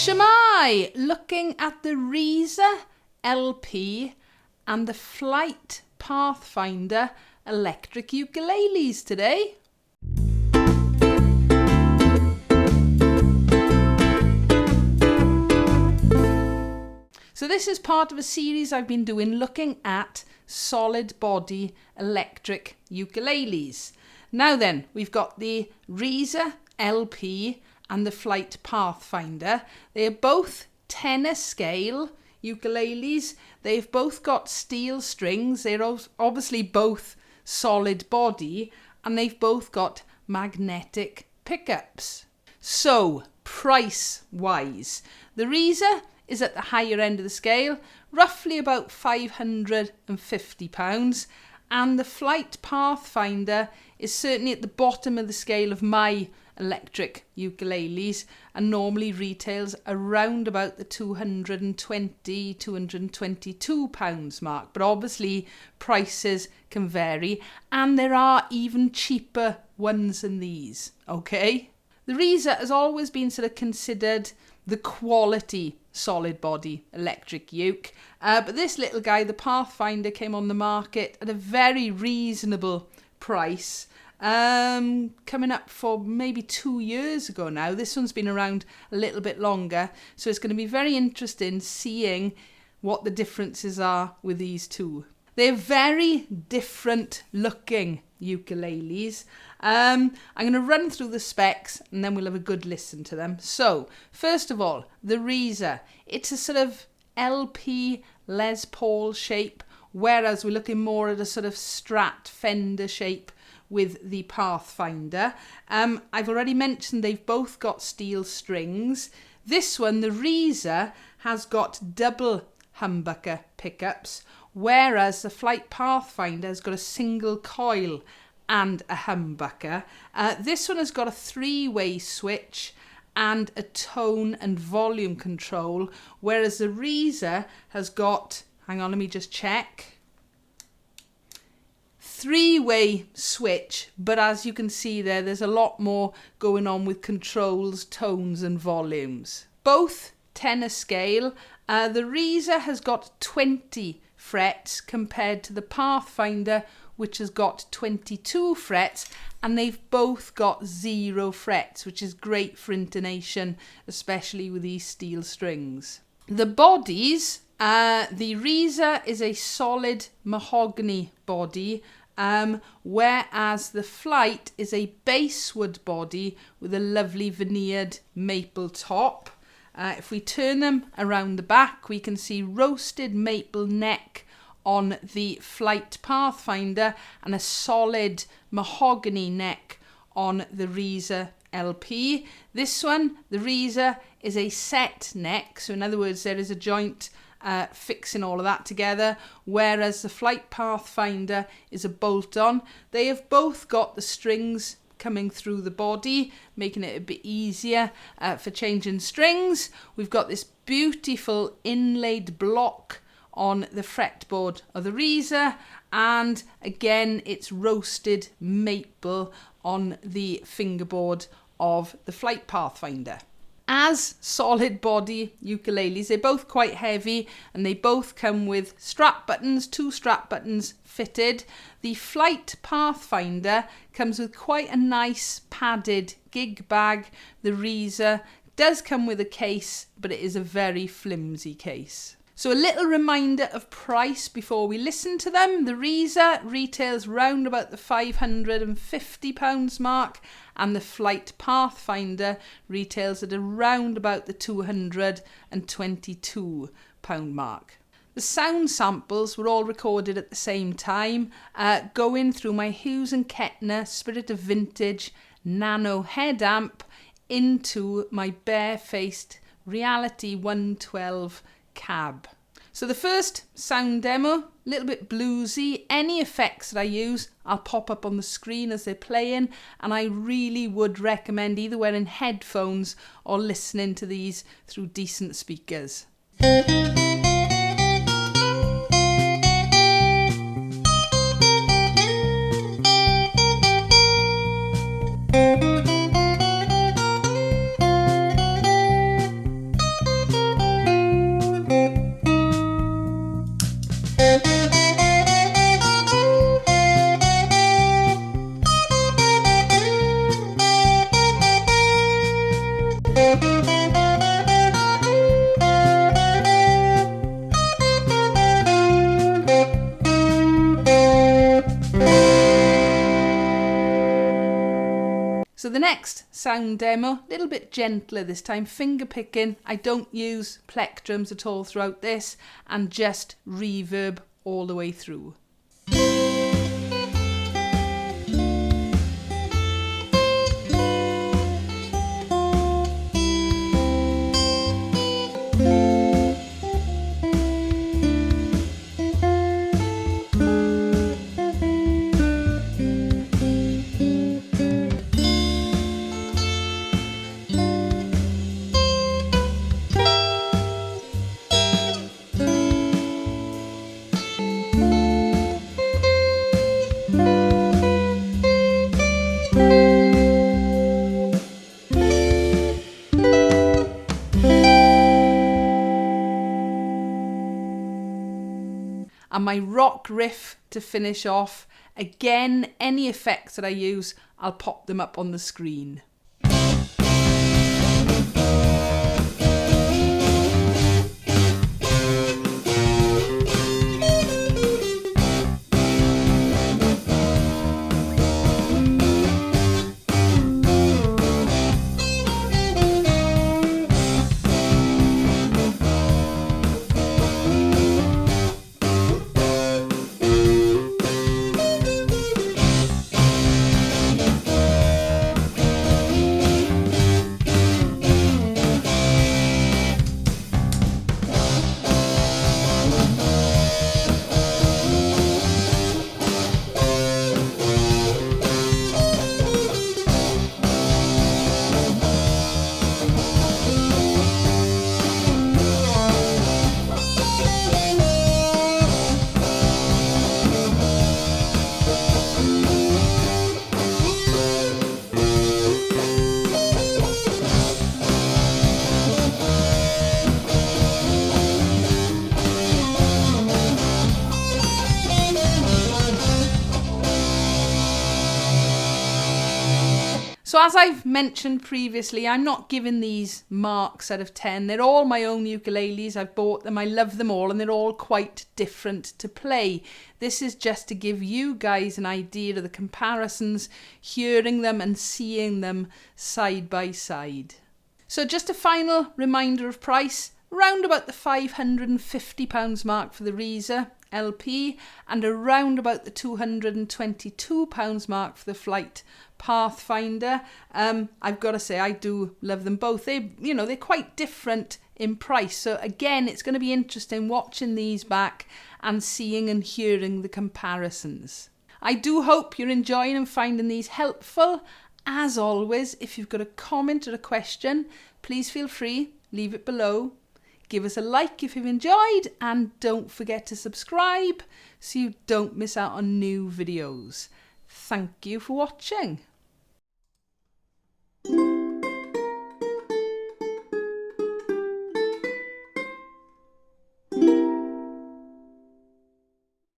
Shemai, looking at the Risa LP and the Flight Pathfinder electric ukuleles today. So this is part of a series I've been doing looking at solid body electric ukuleles. Now then, we've got the Risa LP and the Flight Pathfinder. They are both tenor scale ukuleles. They've both got steel strings. They're obviously both solid body, and they've both got magnetic pickups. So, price-wise, the Risa is at the higher end of the scale, roughly about £550, and the Flight Pathfinder is certainly at the bottom of the scale of my electric ukuleles and normally retails around about the £220, £222 mark. But obviously prices can vary, and there are even cheaper ones than these, okay? The Risa has always been sort of considered the quality solid body electric uke, but this little guy, the Pathfinder, came on the market at a very reasonable price, coming up for maybe 2 years ago now. This one's been around a little bit longer, so it's going to be very interesting seeing what the differences are with these two. They're very different looking ukuleles. I'm going to run through the specs and then we'll have a good listen to them. So, first of all, the Risa. It's a sort of LP Les Paul shape, whereas we're looking more at a sort of Strat Fender shape with the Pathfinder. I've already mentioned they've both got steel strings. This one, the Risa, has got double humbucker pickups, whereas the Flight Pathfinder has got a single coil and a humbucker. This one has got a 3-way switch and a tone and volume control, whereas the Risa has got, hang on, let me just check, 3-way switch, but as you can see there's a lot more going on with controls, tones and volumes. Both tenor scale. The Risa has got 20 frets compared to the Pathfinder, which has got 22 frets, and they've both got 0 frets, which is great for intonation, especially with these steel strings. The bodies, the Risa is a solid mahogany body, whereas the Flight is a basswood body with a lovely veneered maple top. If we turn them around the back, we can see roasted maple neck on the Flight Pathfinder and a solid mahogany neck on the Risa LP. This one, the Risa, is a set neck, so in other words there is a joint fixing all of that together, whereas the Flight Pathfinder is a bolt-on. They have both got the strings coming through the body, making it a bit easier for changing strings. We've got this beautiful inlaid block on the fretboard of the Risa, and again it's roasted maple on the fingerboard of the Flight Pathfinder. As solid body ukuleles, they're both quite heavy and they both come with strap buttons, 2 strap buttons fitted. The Flight Pathfinder comes with quite a nice padded gig bag. The Risa does come with a case, but it is a very flimsy case. So a little reminder of price before we listen to them. The Risa retails round about the £550 mark, and the Flight Pathfinder retails at around about the £222 mark. The sound samples were all recorded at the same time, going through my Hughes and Kettner Spirit of Vintage Nano head amp into my Barefaced Reality 112 cab. So the first sound demo, a little bit bluesy. Any effects that I use, I'll pop up on the screen as they're playing, and I really would recommend either wearing headphones or listening to these through decent speakers. So the next sound demo, a little bit gentler this time, finger picking. I don't use plectrums at all throughout this, and just reverb all the way through. And my rock riff to finish off. Again, any effects that I use, I'll pop them up on the screen. So as I've mentioned previously, I'm not giving these marks out of 10. They're all my own ukuleles. I've bought them. I love them all, and they're all quite different to play. This is just to give you guys an idea of the comparisons, hearing them and seeing them side by side. So just a final reminder of price, around about the £550 mark for the Risa LP, and around about the £222 mark for the Flight Pathfinder. I've got to say, I do love them both. They're quite different in price. So again, it's going to be interesting watching these back and seeing and hearing the comparisons. I do hope you're enjoying and finding these helpful. As always, if you've got a comment or a question, please feel free, leave it below. Give us a like if you've enjoyed, and don't forget to subscribe so you don't miss out on new videos. Thank you for watching.